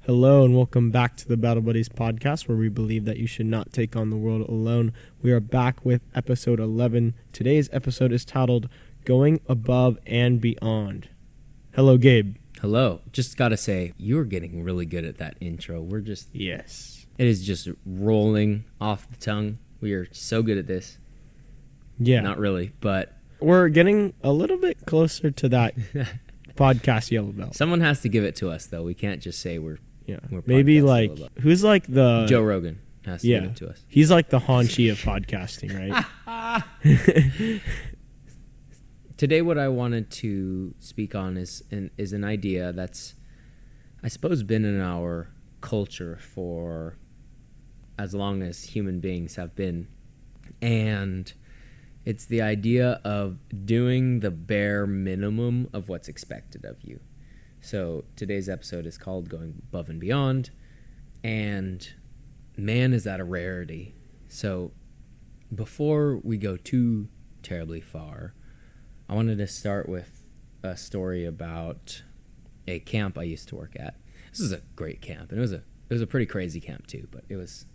Hello and welcome back to the Battle Buddies podcast, where we believe that you should not take on the world alone. We are back with episode 11. Today's episode is titled Going Above and Beyond. Hello, Gabe. Hello. Just got to say, you're getting really good at that intro. Yes. It is just rolling off the tongue. We are so good at this. Yeah. Not really, but We're getting a little bit closer to that podcast yellow belt. someone has to give it to us, though. We can't just say we're Maybe podcast like, yellow belt. who's like the... Joe Rogan has to give it to us. He's like the Hanshi of podcasting, right? Today, what I wanted to speak on is an idea that's, I suppose, been in our culture for as long as human beings have been. And it's the idea of doing the bare minimum of what's expected of you. So today's episode is called Going Above and Beyond. And man, is that a rarity. So before we go too terribly far, I wanted to start with a story about a camp I used to work at. This is a great camp, and it was a pretty crazy camp too, but it was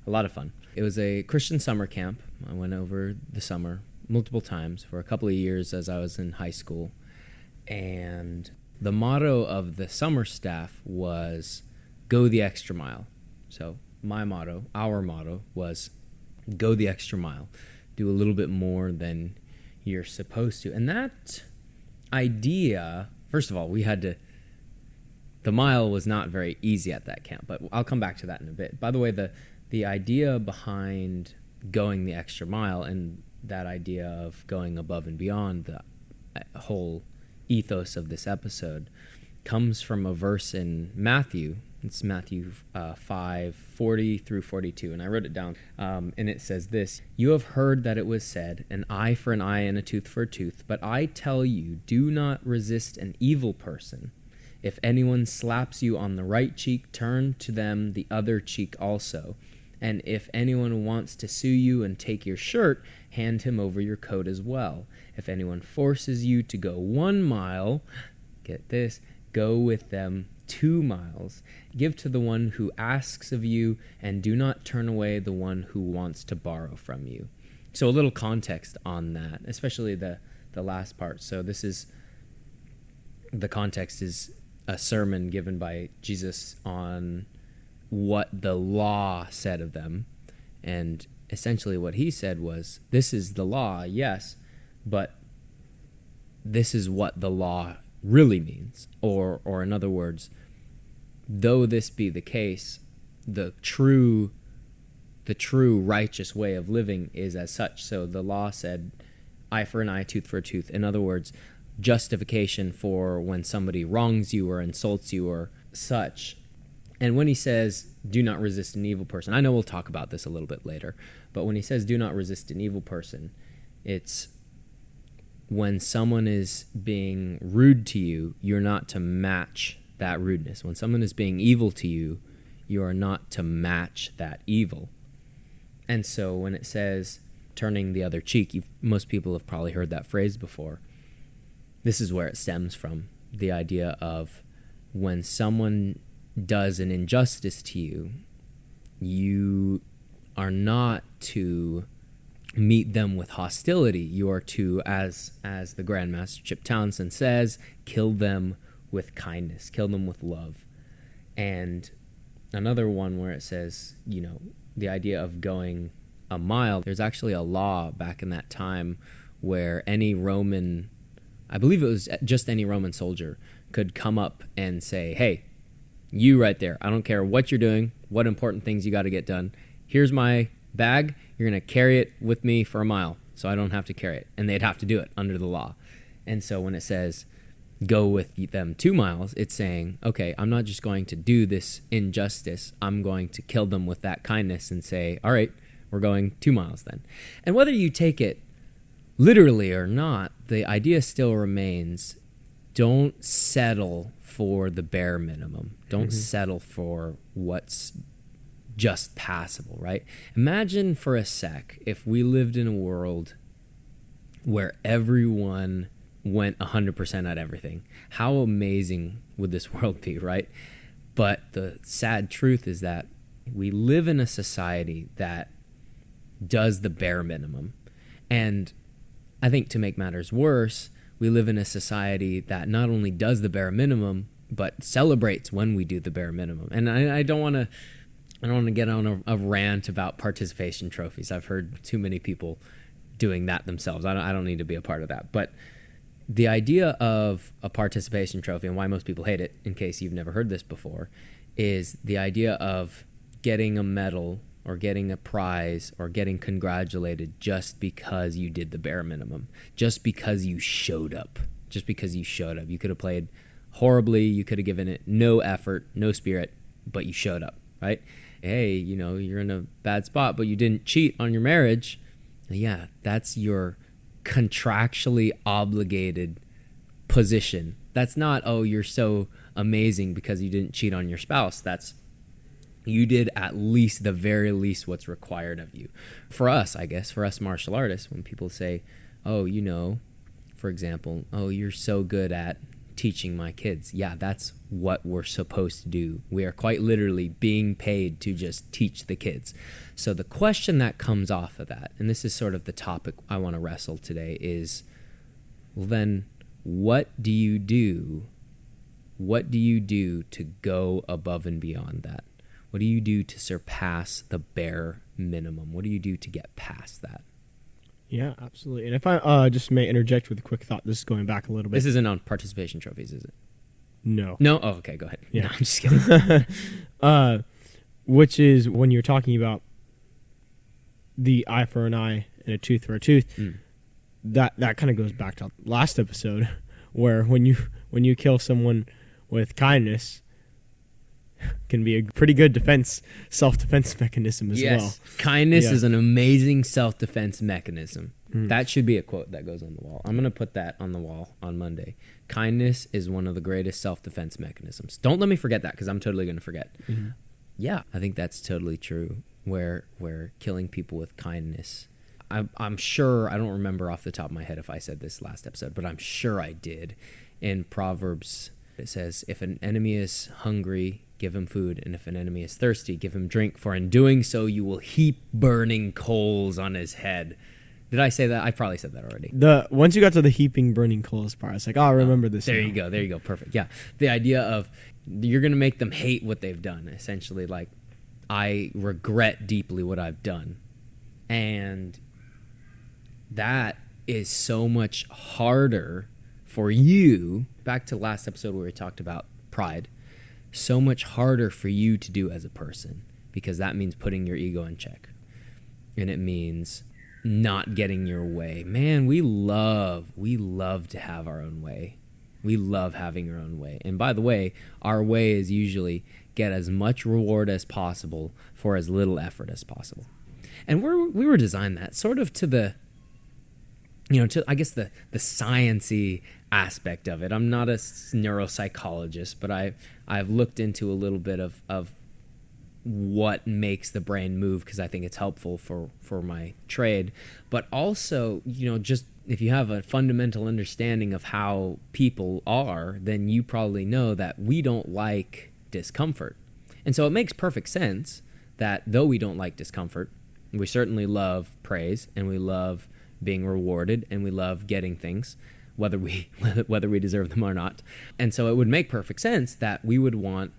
a lot of fun. It was a Christian summer camp. I went over the summer multiple times for a couple of years as I was in high school, and the motto of the summer staff was go the extra mile. So our motto was go the extra mile, do a little bit more than you're supposed to. And that idea, first of all, the mile was not very easy at that camp, but I'll come back to that in a bit. By the way, the idea behind going the extra mile and that idea of going above and beyond, the whole ethos of this episode, comes from a verse in Matthew. It's Matthew 5:40 through 42, and I wrote it down. And it says this: "You have heard that it was said, an eye for an eye and a tooth for a tooth. But I tell you, do not resist an evil person. If anyone slaps you on the right cheek, turn to them the other cheek also. And if anyone wants to sue you and take your shirt, hand him over your coat as well. If anyone forces you to go 1 mile," get this, "go with them 2 miles. Give to the one who asks of you, and do not turn away the one who wants to borrow from you." So a little context on that, especially the last part. So the context is a sermon given by Jesus on what the law said of them. And essentially what he said was, this is the law, yes, but this is what the law really means. Or in other words, though this be the case, the true righteous way of living is as such. So the law said eye for an eye, tooth for a tooth. In other words, justification for when somebody wrongs you or insults you or such. And when he says do not resist an evil person, I know we'll talk about this a little bit later, but when he says do not resist an evil person, it's when someone is being rude to you, you're not to match that rudeness. When someone is being evil to you, you are not to match that evil. And so when it says turning the other cheek, most people have probably heard that phrase before. This is where it stems from, the idea of when someone does an injustice to you, you are not to meet them with hostility. You are to, as the Grandmaster Chip Townsend says, kill them with kindness, kill them with love. And another one where it says, the idea of going a mile, there's actually a law back in that time where any Roman, I believe it was just any Roman soldier, could come up and say, hey, you right there, I don't care what you're doing, what important things you got to get done. Here's my bag. You're going to carry it with me for a mile so I don't have to carry it. And they'd have to do it under the law. And so when it says go with them 2 miles, it's saying, okay, I'm not just going to do this injustice. I'm going to kill them with that kindness and say, all right, we're going 2 miles then. And whether you take it literally or not, the idea still remains, don't settle for the bare minimum. Don't settle for what's just passable, right? Imagine for a sec if we lived in a world where everyone went 100% at everything. How amazing would this world be, right? But the sad truth is that we live in a society that does the bare minimum. And I think to make matters worse, we live in a society that not only does the bare minimum, but celebrates when we do the bare minimum. And I don't want to get on a rant about participation trophies. I've heard too many people doing that themselves. I don't need to be a part of that. But the idea of a participation trophy, and why most people hate it, in case you've never heard this before, is the idea of getting a medal or getting a prize or getting congratulated just because you did the bare minimum, just because you showed up. You could have played horribly, you could have given it no effort, no spirit, but you showed up, right? Hey, you're in a bad spot, but you didn't cheat on your marriage. Yeah, that's your contractually obligated position. That's not, oh, you're so amazing because you didn't cheat on your spouse. That's, you did at least, the very least, what's required of you. For us, I guess, for us martial artists, when people say, oh, for example, oh, you're so good at teaching my kids. Yeah, that's what we're supposed to do. We are quite literally being paid to just teach the kids. So the question that comes off of that, and this is sort of the topic I want to wrestle today, is, well, then what do you do? What do you do to go above and beyond that? What do you do to surpass the bare minimum? What do you do to get past that? Yeah, absolutely. And if I just may interject with a quick thought, this is going back a little bit. This isn't on participation trophies, is it? No. No? Oh, okay, go ahead. Yeah. No, I'm just kidding. Which is when you're talking about the eye for an eye and a tooth for a tooth, that kind of goes back to last episode, where when you kill someone with kindness, can be a pretty good self-defense mechanism as well. Yes, kindness is an amazing self-defense mechanism. That should be a quote that goes on the wall. I'm going to put that on the wall on Monday. Kindness is one of the greatest self-defense mechanisms. Don't let me forget that, because I'm totally going to forget. Mm-hmm. Yeah, I think that's totally true, where killing people with kindness, I'm sure, I don't remember off the top of my head if I said this last episode, but I'm sure I did. In Proverbs, it says, if an enemy is hungry, give him food, and if an enemy is thirsty, give him drink, for in doing so you will heap burning coals on his head. Did I say that? I probably said that already. Once you got to the heaping burning coals part, I was like, I remember this. There you go. Perfect. Yeah. The idea of you're going to make them hate what they've done. Essentially, like, I regret deeply what I've done. And that is so much harder for you. Back to last episode where we talked about pride. So much harder for you to do as a person, because that means putting your ego in check. And it means not getting your way. Man, we love to have our own way. We love having our own way. And by the way, our way is usually get as much reward as possible for as little effort as possible. And we were designed that sort of to the, to, I guess, the science-y aspect of it. I'm not a neuropsychologist, but I've looked into a little bit of what makes the brain move, because I think it's helpful for my trade. But also, just if you have a fundamental understanding of how people are, then you probably know that we don't like discomfort. And so it makes perfect sense that though we don't like discomfort, we certainly love praise, and we love being rewarded, and we love getting things, whether we deserve them or not. And so it would make perfect sense that we would want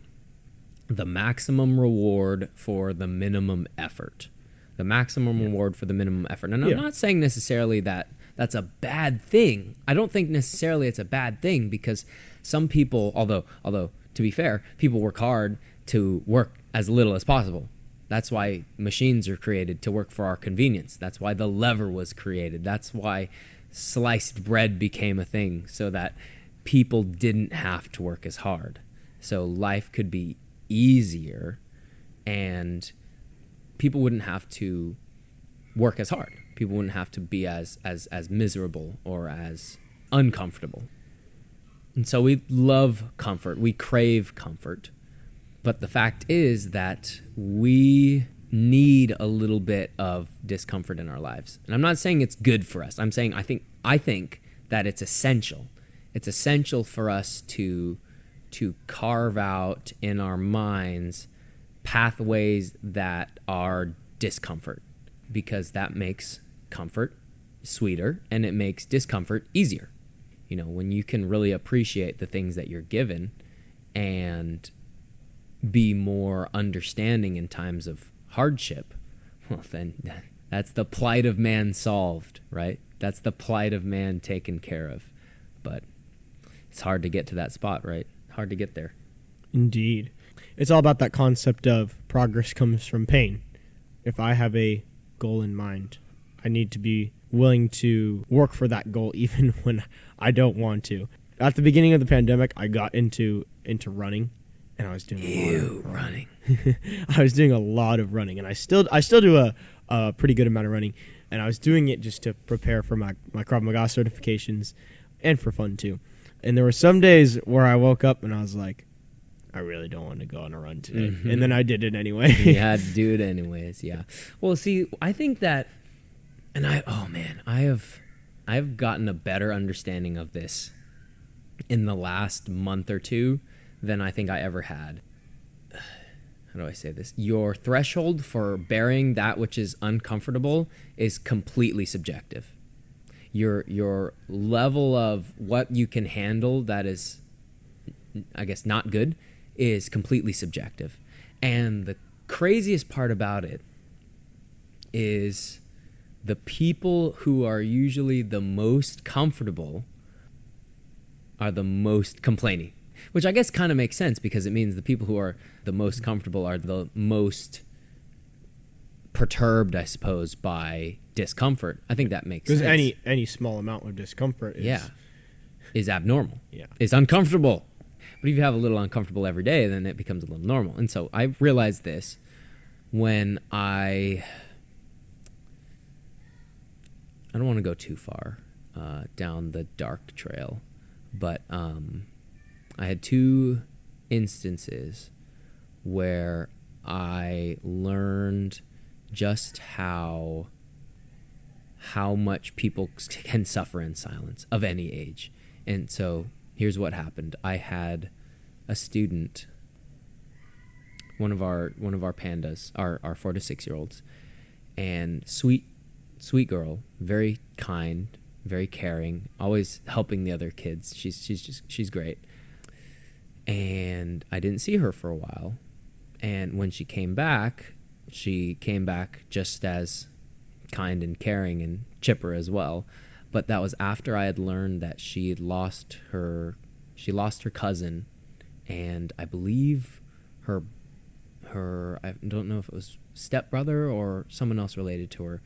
the maximum reward for the minimum effort. The maximum reward for the minimum effort. And I'm not saying necessarily that that's a bad thing. I don't think necessarily it's a bad thing, because some people, although to be fair, people work hard to work as little as possible. That's why machines are created, to work for our convenience. That's why the lever was created. That's why sliced bread became a thing, so that people didn't have to work as hard. So life could be easier, and people wouldn't have to work as hard. People wouldn't have to be as miserable or as uncomfortable. And so we love comfort. We crave comfort. But the fact is that we need a little bit of discomfort in our lives. And I'm not saying it's good for us. I'm saying I think that it's essential. It's essential for us to to carve out in our minds pathways that are discomfort, because that makes comfort sweeter and it makes discomfort easier. You know, when you can really appreciate the things that you're given and be more understanding in times of hardship, well, then that's the plight of man solved, right? That's the plight of man taken care of. But it's hard to get to that spot, right? Hard to get there. Indeed. It's all about that concept of progress comes from pain. If I have a goal in mind, I need to be willing to work for that goal even when I don't want to. At the beginning of the pandemic, I got into running, and I was doing running. I was doing a lot of running, and I still do a pretty good amount of running, and I was doing it just to prepare for my Krav Maga certifications and for fun too. And there were some days where I woke up and I was like, I really don't want to go on a run today. Mm-hmm. And then I did it anyway. You had to do it anyways, yeah. Well, see, I think that, and I have gotten a better understanding of this in the last month or two than I think I ever had. How do I say this? Your threshold for bearing that which is uncomfortable is completely subjective. Your level of what you can handle that is, I guess, not good is completely subjective. And the craziest part about it is the people who are usually the most comfortable are the most complaining, which I guess kind of makes sense, because it means the people who are the most comfortable are the most perturbed, I suppose, by discomfort. I think that makes sense. Because any small amount of discomfort is abnormal. Yeah. It's uncomfortable. But if you have a little uncomfortable every day, then it becomes a little normal. And so I realized this when I don't want to go too far down the dark trail, but I had two instances where I learned just how much people can suffer in silence of any age. And so here's what happened. I had a student, one of our pandas, our 4 to 6 year olds, and sweet girl, very kind, very caring, always helping the other kids. She's great. And I didn't see her for a while. And when she came back just as kind and caring and chipper as well. But that was after I had learned that she lost her cousin, and I believe her I don't know if it was stepbrother or someone else related to her,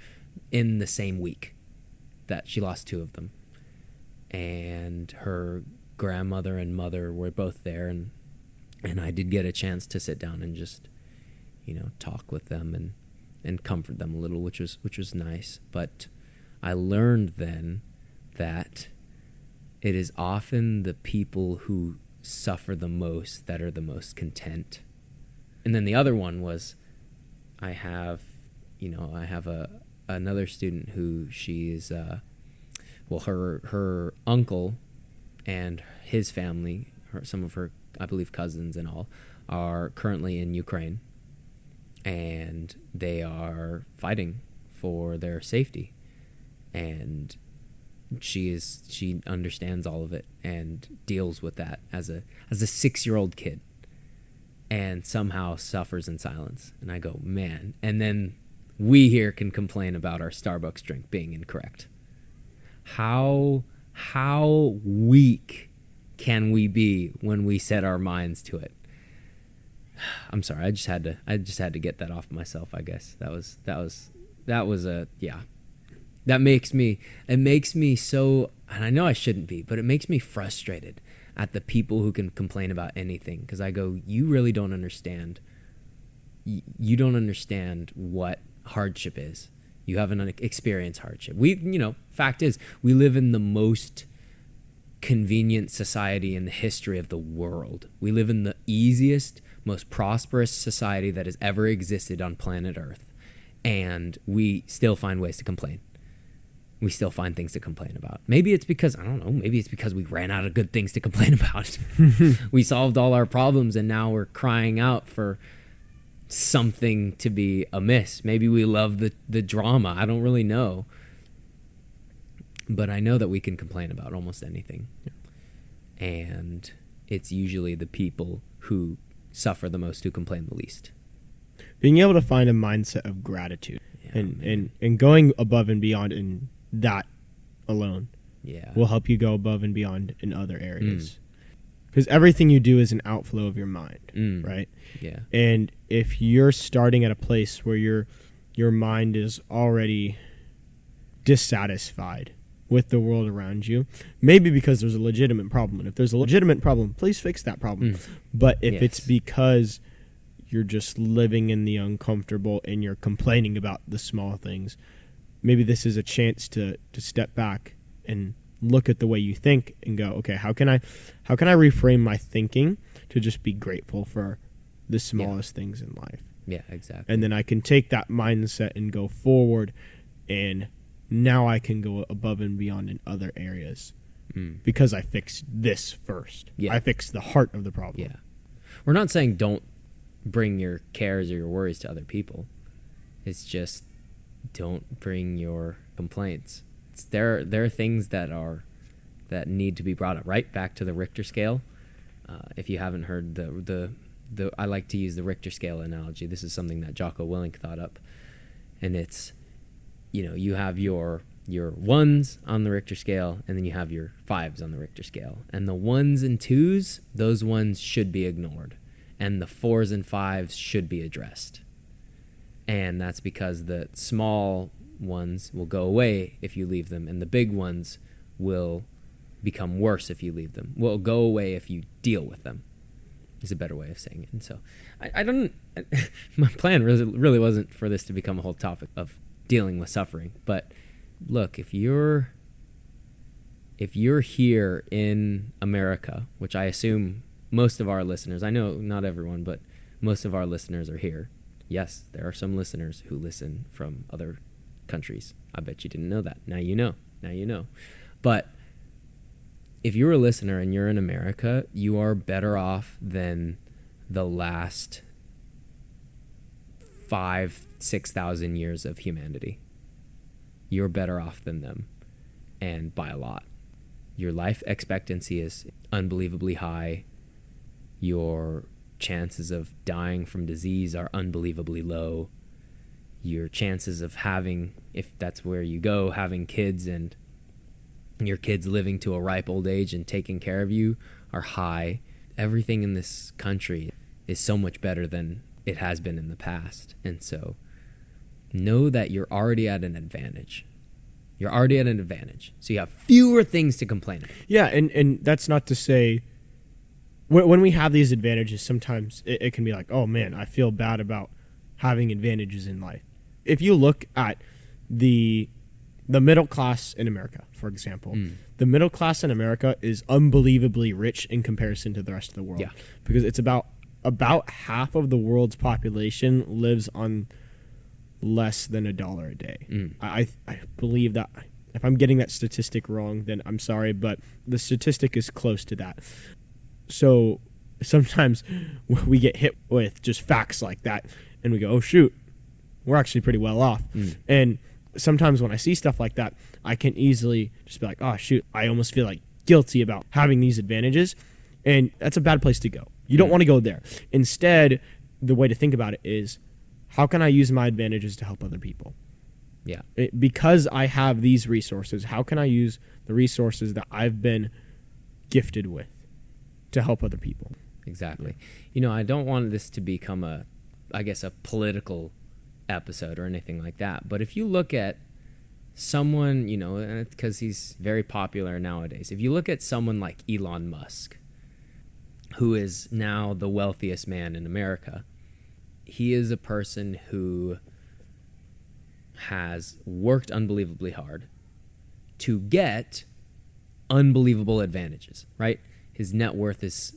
in the same week that she lost two of them. And her grandmother and mother were both there, and I did get a chance to sit down and just, talk with them and comfort them a little, which was nice. But I learned then that it is often the people who suffer the most that are the most content. And then the other one was, I have another student who she's her uncle and his family, some of her, I believe, cousins and all, are currently in Ukraine, and they are fighting for their safety. And she understands all of it and deals with that as a 6-year-old kid, and somehow suffers in silence. And I go, man. And then we here can complain about our Starbucks drink being incorrect. How weak can we be when we set our minds to it? I'm sorry. I just had to get that off myself, I guess. That was a, yeah. It makes me so, and I know I shouldn't be, but it makes me frustrated at the people who can complain about anything, because I go, you really don't understand. You don't understand what hardship is. You haven't experienced hardship. Fact is, we live in the most convenient society in the history of the world. We live in the easiest, most prosperous society that has ever existed on planet Earth, and we still find ways to complain. we still find things to complain about. Maybe it's because, I don't know, maybe it's because we ran out of good things to complain about. We solved all our problems and now we're crying out for something to be amiss. Maybe we love the drama. I don't really know. But I know that we can complain about almost anything. Yeah. And it's usually the people who suffer the most who complain the least. Being able to find a mindset of gratitude and going above and beyond in that alone will help you go above and beyond in other areas. Because everything you do is an outflow of your mind, right? Yeah. And if you're starting at a place where your mind is already dissatisfied with the world around you, maybe because there's a legitimate problem. And if there's a legitimate problem, please fix that problem. But if it's because you're just living in the uncomfortable and you're complaining about the small things, maybe this is a chance to step back and look at the way you think and go, okay, how can I reframe my thinking to just be grateful for the smallest things in life? Yeah, exactly. And then I can take that mindset and go forward, and now I can go above and beyond in other areas because I fixed this first. Yeah. I fixed the heart of the problem. Yeah. We're not saying don't bring your cares or your worries to other people. It's just don't bring your complaints. There are things that need to be brought up. Right back to the Richter scale. If you haven't heard the I like to use the Richter scale analogy. This is something that Jocko Willink thought up, and it's, you have your ones on the Richter scale, and then you have your fives on the Richter scale. And the ones and twos, those ones should be ignored, and the fours and fives should be addressed. And that's because the small ones will go away if you leave them, and the big ones will become worse if you leave them. Will go away if you deal with them, is a better way of saying it. And so I don't my plan really wasn't for this to become a whole topic of dealing with suffering. But look, if you're here in America, which I assume most of our listeners, I know not everyone, but most of our listeners are here. Yes, there are some listeners who listen from other countries. I bet you didn't know that. Now you know. But if you're a listener and you're in America, you are better off than the last 5,000-6,000 years of humanity. You're better off than them, and by a lot. Your life expectancy is unbelievably high. Your chances of dying from disease are unbelievably low. Your chances of having, if that's where you go, having kids and your kids living to a ripe old age and taking care of you are high. Everything in this country is so much better than it has been in the past. And so know that you're already at an advantage. So you have fewer things to complain about. Yeah, and that's not to say when we have these advantages, sometimes it can be like, oh man, I feel bad about having advantages in life. If you look at the middle class in America, for example, the middle class in America is unbelievably rich in comparison to the rest of the world. Yeah. Because it's about half of the world's population lives on less than $1 a day. I believe that. If I'm getting that statistic wrong, then I'm sorry, but the statistic is close to that. So sometimes we get hit with just facts like that, and we go, oh, shoot, we're actually pretty well off. And sometimes when I see stuff like that, I can easily just be like, oh, shoot, I almost feel like guilty about having these advantages. And that's a bad place to go. You don't want to go there. Instead, the way to think about it is, how can I use my advantages to help other people? Yeah. Because I have these resources, how can I use the resources that I've been gifted with to help other people? Exactly. I don't want this to become a political episode or anything like that. But if you look at someone, because he's very popular nowadays, if you look at someone like Elon Musk, who is now the wealthiest man in America, he is a person who has worked unbelievably hard to get unbelievable advantages, right? His net worth is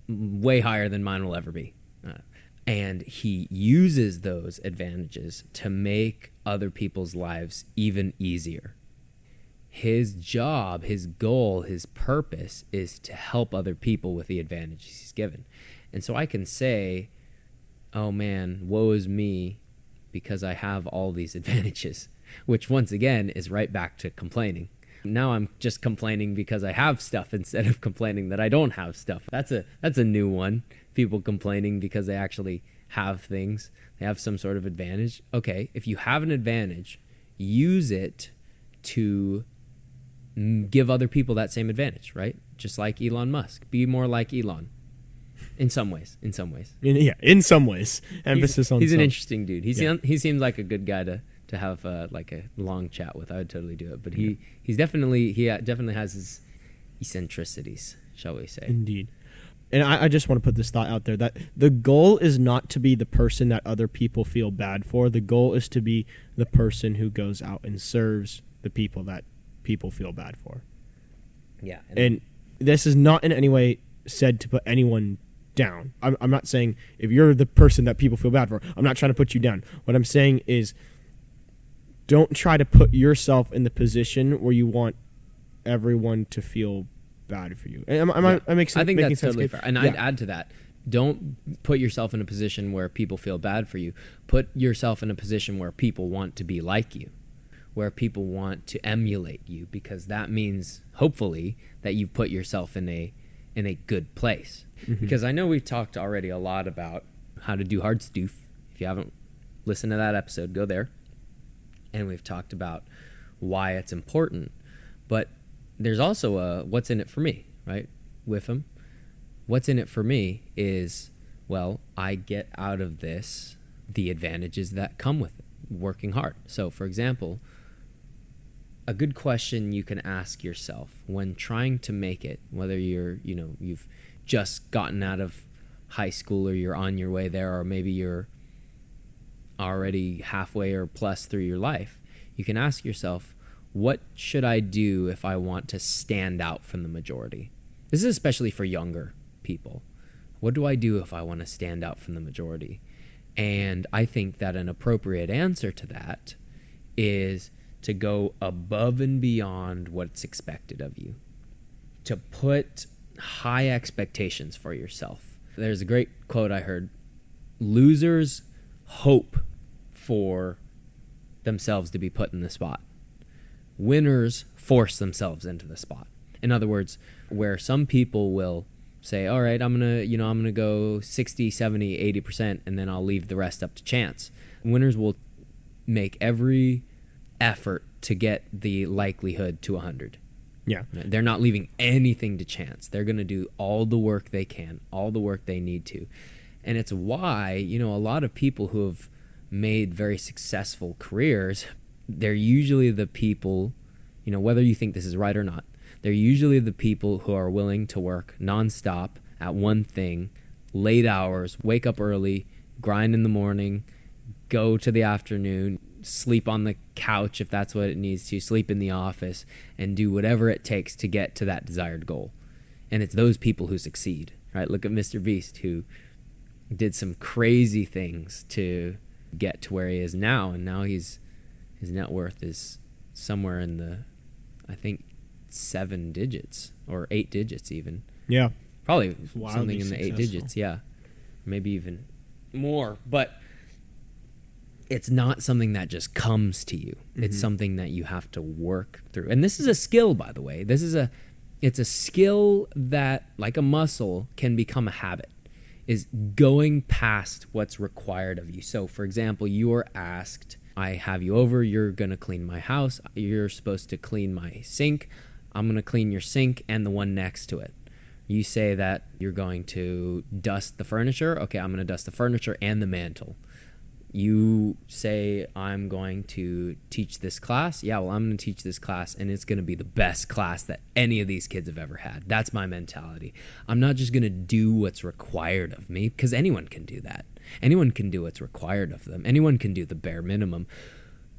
way higher than mine will ever be. And he uses those advantages to make other people's lives even easier. his job, his goal, his purpose is to help other people with the advantages he's given. And so I can say, oh man, woe is me because I have all these advantages, which once again is right back to complaining. Now I'm just complaining because I have stuff instead of complaining that I don't have stuff. That's a new one. People complaining because they actually have things. They have some sort of advantage. Okay, if you have an advantage, use it to give other people that same advantage, right? Just like Elon Musk. Be more like Elon. In some ways. In some ways. Emphasis on he's some. An interesting dude. He seems like a good guy to have like a long chat with. I would totally do it. But he definitely has his eccentricities, shall we say. Indeed. And I just want to put this thought out there that the goal is not to be the person that other people feel bad for. The goal is to be the person who goes out and serves the people that people feel bad for. Yeah. And this is not in any way said to put anyone down. I'm not saying if you're the person that people feel bad for, I'm not trying to put you down. What I'm saying is don't try to put yourself in the position where you want everyone to feel bad for you. I think that's totally fair. And I'd add to that. Don't put yourself in a position where people feel bad for you. Put yourself in a position where people want to be like you, where people want to emulate you, because that means, hopefully, that you've put yourself in a good place. Mm-hmm. Because I know we've talked already a lot about how to do hard stuff. If you haven't listened to that episode, go there. And we've talked about why it's important. But there's also a what's in it for me, right? With him. What's in it for me is, well, I get out of this the advantages that come with it, working hard. So, for example, a good question you can ask yourself when trying to make it, whether you've just gotten out of high school or you're on your way there, or maybe you're already halfway or plus through your life, you can ask yourself, what should I do if I want to stand out from the majority? This is especially for younger people. What do I do if I want to stand out from the majority? And I think that an appropriate answer to that is to go above and beyond what's expected of you, to put high expectations for yourself. There's a great quote I heard: losers hope for themselves to be put in the spot. Winners force themselves into the spot. In other words, where some people will say, all right, I'm going to go 60, 70, 80%, and then I'll leave the rest up to chance. Winners will make every effort to get the likelihood to 100. Yeah. They're not leaving anything to chance. They're going to do all the work they can, all the work they need to. And it's why, a lot of people who have made very successful careers, they're usually the people, whether you think this is right or not, they're usually the people who are willing to work nonstop at one thing, late hours, wake up early, grind in the morning, go to the afternoon, sleep on the couch if that's what it needs to, sleep in the office, and do whatever it takes to get to that desired goal. And it's those people who succeed, right? Look at Mr. Beast, who did some crazy things to get to where he is now, and now his net worth is somewhere in the, I think, 7 digits or 8 digits even. Yeah. Probably something in the 8 digits, yeah. Maybe even more. But it's not something that just comes to you. Mm-hmm. It's something that you have to work through. And this is a skill, by the way. It's a skill that, like a muscle, can become a habit, is going past what's required of you. So, for example, you are asked, I have you over, you're going to clean my house, you're supposed to clean my sink, I'm going to clean your sink and the one next to it. You say that you're going to dust the furniture. Okay, I'm going to dust the furniture and the mantle. You say, I'm going to teach this class. Yeah, well, I'm going to teach this class, and it's going to be the best class that any of these kids have ever had. That's my mentality. I'm not just going to do what's required of me, because anyone can do that. Anyone can do what's required of them. Anyone can do the bare minimum.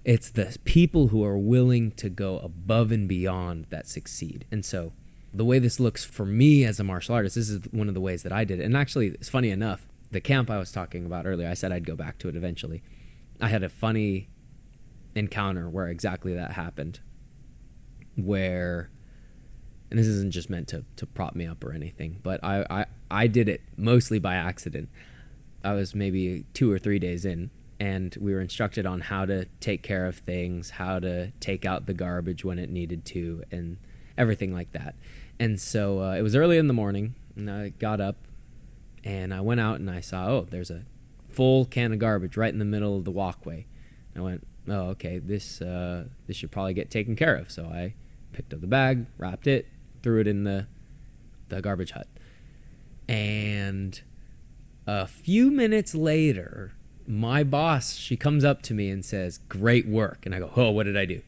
It's the people who are willing to go above and beyond that succeed. And so the way this looks for me as a martial artist, this is one of the ways that I did it. And actually, it's funny enough, the camp I was talking about earlier, I said I'd go back to it eventually. I had a funny encounter where exactly that happened. where, and this isn't just meant to prop me up or anything, but I did it mostly by accident. I was maybe 2 or 3 days in, and we were instructed on how to take care of things, how to take out the garbage when it needed to, and everything like that. And so it was early in the morning, and I got up, and I went out, and I saw, oh, there's a full can of garbage right in the middle of the walkway. I went, oh, okay, this should probably get taken care of. So I picked up the bag, wrapped it, threw it in the garbage hut. And a few minutes later, my boss, she comes up to me and says, great work. And I go, oh, what did I do?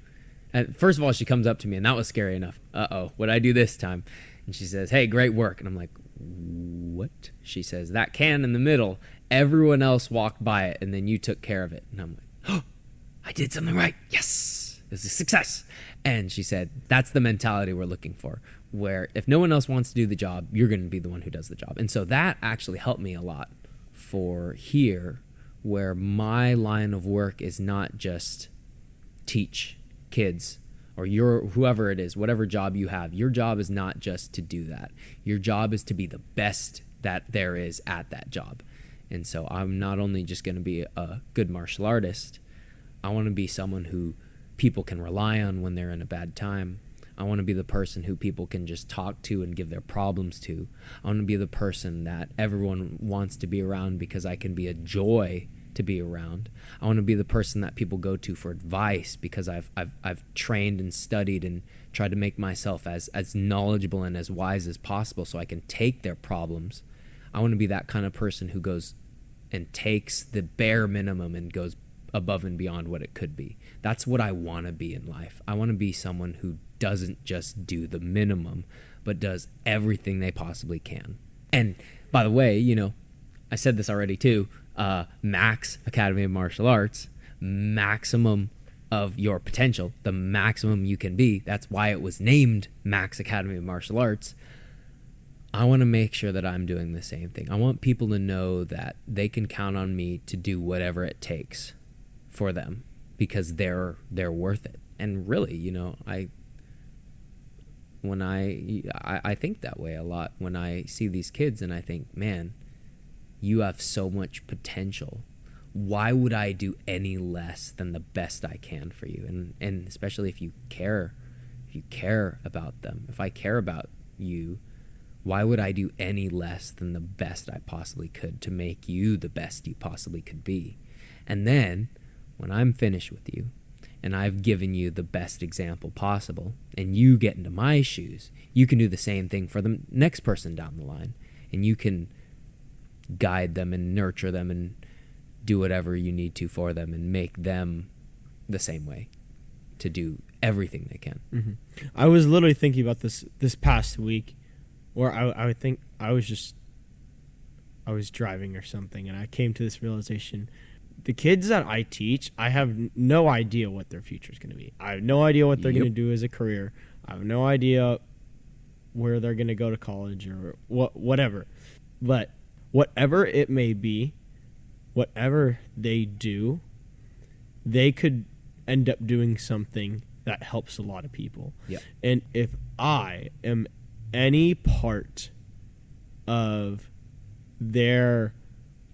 And first of all, she comes up to me, and that was scary enough. Uh-oh, what did I do this time? And she says, hey, great work. And I'm like, what? She says, that can in the middle, everyone else walked by it, and then you took care of it. And I'm like, oh, I did something right. Yes, it was a success. And she said, that's the mentality we're looking for, where if no one else wants to do the job, you're going to be the one who does the job. And so that actually helped me a lot for here, where my line of work is not just teach kids or whoever it is, whatever job you have. Your job is not just to do that. Your job is to be the best that there is at that job. And so I'm not only just going to be a good martial artist, I want to be someone who people can rely on when they're in a bad time. I want to be the person who people can just talk to and give their problems to. I want to be the person that everyone wants to be around because I can be a joy to be around. I want to be the person that people go to for advice because I've trained and studied and tried to make myself as knowledgeable and as wise as possible so I can take their problems. I want to be that kind of person who goes and takes the bare minimum and goes above and beyond what it could be. That's what I want to be in life. I want to be someone who doesn't just do the minimum, but does everything they possibly can. And by the way, I said this already too, Max Academy of Martial Arts, maximum of your potential, the maximum you can be. That's why it was named Max Academy of Martial Arts. I want to make sure that I'm doing the same thing. I want people to know that they can count on me to do whatever it takes for them because they're worth it. And really, I think that way a lot when I see these kids and I think, man, you have so much potential. Why would I do any less than the best I can for you? And especially if you care about them. If I care about you, why would I do any less than the best I possibly could to make you the best you possibly could be? And then when I'm finished with you and I've given you the best example possible and you get into my shoes, you can do the same thing for the next person down the line. And you can guide them and nurture them and do whatever you need to for them and make them the same way to do everything they can. Mm-hmm. I was literally thinking about this past week where I would think I was driving or something and I came to this realization. The kids that I teach, I have no idea what their future is going to be. I have no idea what they're going to do as a career. I have no idea where they're going to go to college or whatever. But whatever it may be, whatever they do, they could end up doing something that helps a lot of people. Yep. And if I am any part of their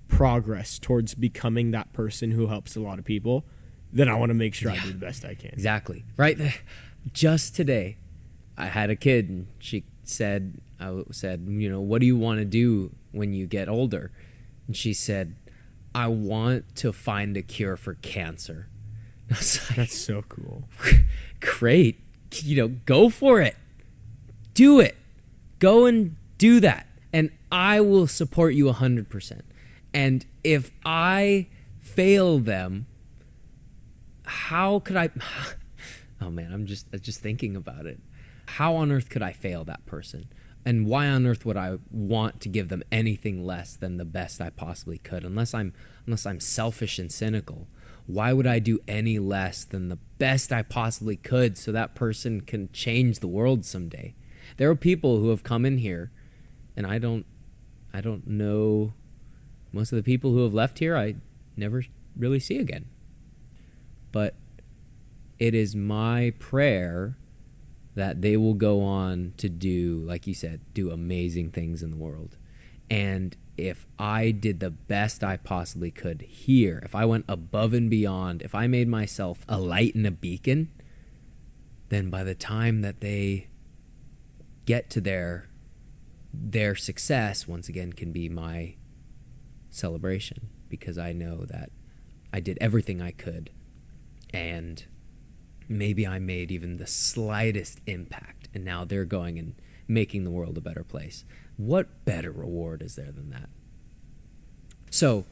progress towards becoming that person who helps a lot of people, then I want to make sure I do the best I can. Exactly. Right. Just today, I had a kid and she said, what do you want to do when you get older? And she said, I want to find a cure for cancer. I was like, that's so cool. Great. Go for it. Do it. Go and do that. And I will support you 100%. And if I fail them, how could I... Oh, man, I'm just thinking about it. How on earth could I fail that person? And why on earth would I want to give them anything less than the best I possibly could? Unless I'm selfish and cynical. Why would I do any less than the best I possibly could so that person can change the world someday? There are people who have come in here, and I don't know... Most of the people who have left here, I never really see again. But it is my prayer that they will go on to do, like you said, do amazing things in the world. And if I did the best I possibly could here, if I went above and beyond, if I made myself a light and a beacon, then by the time that they get to their success, once again, can be my celebration, because I know that I did everything I could, and maybe I made even the slightest impact, and now they're going and making the world a better place. What better reward is there than that? So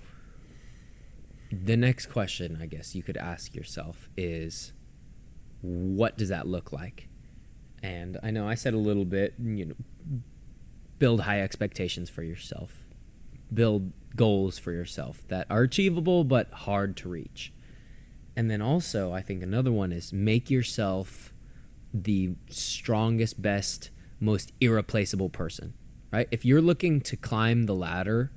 the next question I guess you could ask yourself is, what does that look like? And I know I said a little bit, build high expectations for yourself. Build goals for yourself that are achievable but hard to reach. And then also, I think another one is make yourself the strongest, best, most irreplaceable person, right? If you're looking to climb the ladder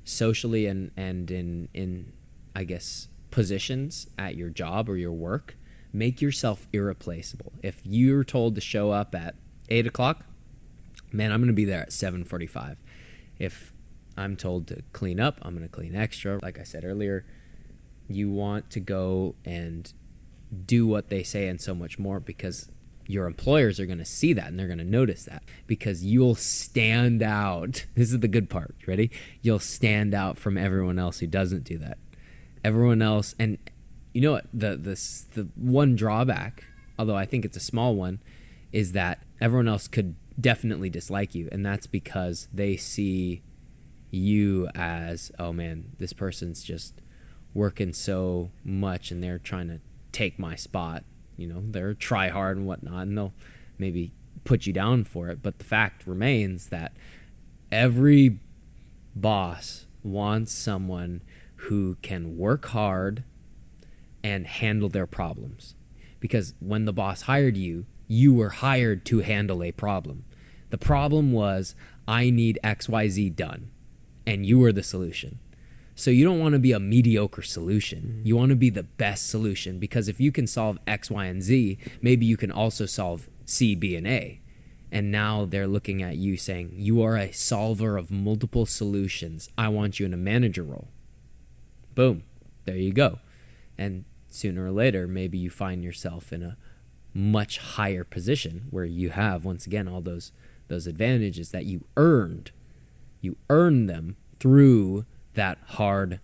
socially and in I guess, positions at your job or your work, make yourself irreplaceable. If you're told to show up at 8 o'clock, man, I'm going to be there at 7:45. If I'm told to clean up, I'm going to clean extra. Like I said earlier, you want to go and do what they say and so much more, because your employers are going to see that and they're going to notice that, because you'll stand out. This is the good part. Ready? You'll stand out from everyone else who doesn't do that. Everyone else, and you know what? The one drawback, although I think it's a small one, is that everyone else could definitely dislike you, and that's because they see you as, oh man, this person's just working so much and they're trying to take my spot. They're try hard and whatnot, and they'll maybe put you down for it. But the fact remains that every boss wants someone who can work hard and handle their problems. Because when the boss hired you, you were hired to handle a problem. The problem was, I need XYZ done, and you were the solution. So you don't want to be a mediocre solution. You want to be the best solution, because if you can solve X, Y, and Z, maybe you can also solve C, B, and A. And now they're looking at you saying, you are a solver of multiple solutions. I want you in a manager role. Boom. There you go. And sooner or later, maybe you find yourself in a much higher position where you have, once again, all those advantages that you earned. You earned them through that hard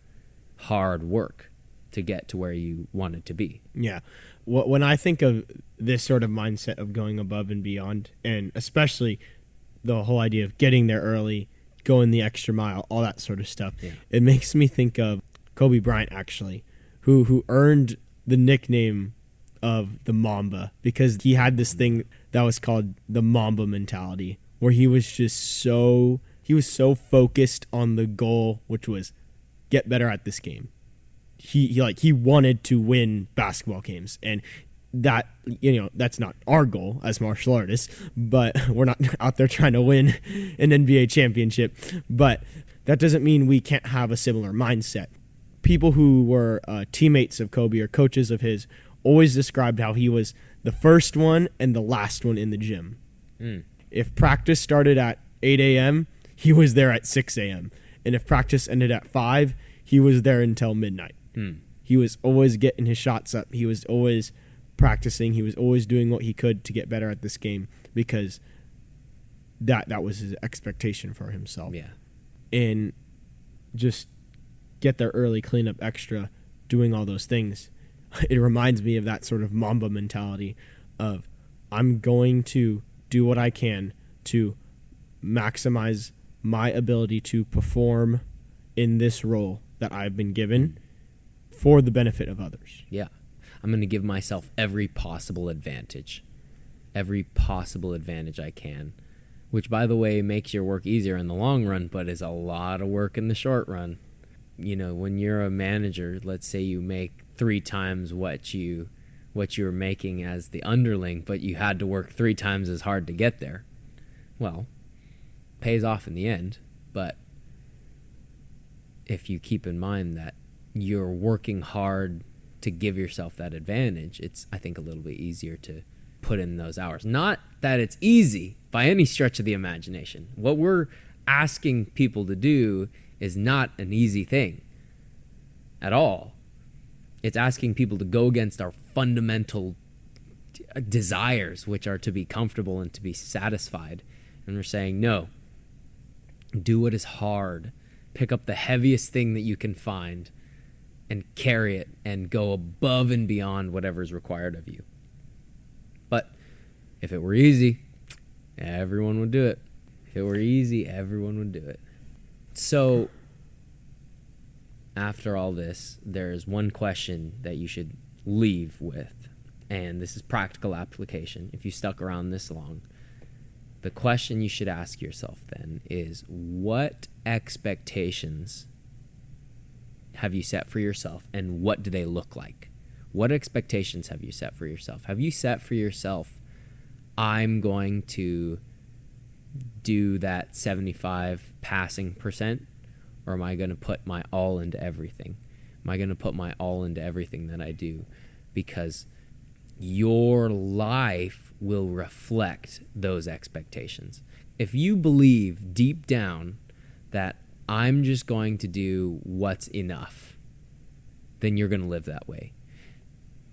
work to get to where you wanted to be. Yeah. When I think of this sort of mindset of going above and beyond, and especially the whole idea of getting there early, going the extra mile, all that sort of stuff, It makes me think of Kobe Bryant, actually, who earned the nickname of the Mamba, because he had this thing that was called the Mamba mentality, where he was so focused on the goal, which was get better at this game. He wanted to win basketball games, and that, that's not our goal as martial artists, but we're not out there trying to win an NBA championship. But that doesn't mean we can't have a similar mindset. People who were teammates of Kobe or coaches of his always described how he was the first one and the last one in the gym. If practice started at 8 a.m., he was there at 6 a.m. And if practice ended at 5, he was there until midnight. He was always getting his shots up. He was always practicing. He was always doing what he could to get better at this game, because that was his expectation for himself. Yeah. And just get there early, clean up extra, doing all those things. It reminds me of that sort of Mamba mentality of, I'm going to do what I can to maximize my ability to perform in this role that I've been given for the benefit of others. Yeah. I'm going to give myself every possible advantage I can, which, by the way, makes your work easier in the long run, but is a lot of work in the short run. When you're a manager, let's say you make 3 times what you were making as the underling, but you had to work 3 times as hard to get there. Well, pays off in the end, but if you keep in mind that you're working hard to give yourself that advantage, it's, I think, a little bit easier to put in those hours. Not that it's easy by any stretch of the imagination. What we're asking people to do is not an easy thing at all. It's asking people to go against our fundamental desires, which are to be comfortable and to be satisfied. And we're saying, no, do what is hard. Pick up the heaviest thing that you can find and carry it and go above and beyond whatever is required of you. But if it were easy, everyone would do it. If it were easy, everyone would do it. So after all this, there's one question that you should leave with, and this is practical application. If you stuck around this long, the question you should ask yourself then is, what expectations have you set for yourself, and what do they look like? What expectations have you set for yourself? Have you set for yourself, I'm going to do that 75 passing percent, or am I going to put my all into everything? Am I going to put my all into everything that I do? Because your life will reflect those expectations. If you believe deep down that I'm just going to do what's enough, then you're going to live that way.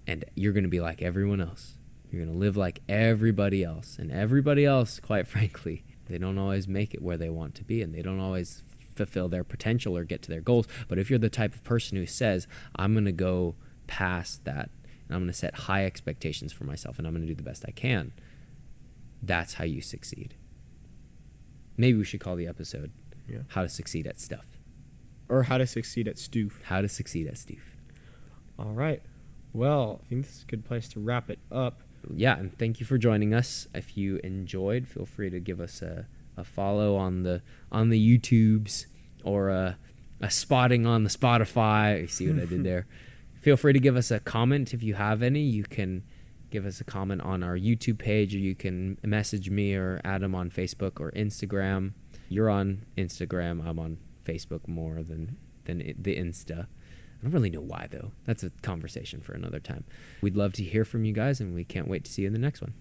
And you're going to be like everyone else. You're going to live like everybody else. And everybody else, quite frankly, they don't always make it where they want to be, and they don't always fulfill their potential or get to their goals. But if you're the type of person who says, I'm going to go past that, and I'm going to set high expectations for myself, and I'm going to do the best I can, that's how you succeed. Maybe we should call the episode How to Succeed at Stuff. Or How to Succeed at Stoof. How to Succeed at Stoof. All right. Well, I think this is a good place to wrap it up. Yeah, and thank you for joining us. If you enjoyed, feel free to give us a follow on the YouTubes, or a spotting on the Spotify. You see what I did there? Feel free to give us a comment if you have any. You can give us a comment on our YouTube page, or you can message me or Adam on Facebook or Instagram. You're on Instagram. I'm on Facebook more than the Insta. I don't really know why, though. That's a conversation for another time. We'd love to hear from you guys, and we can't wait to see you in the next one.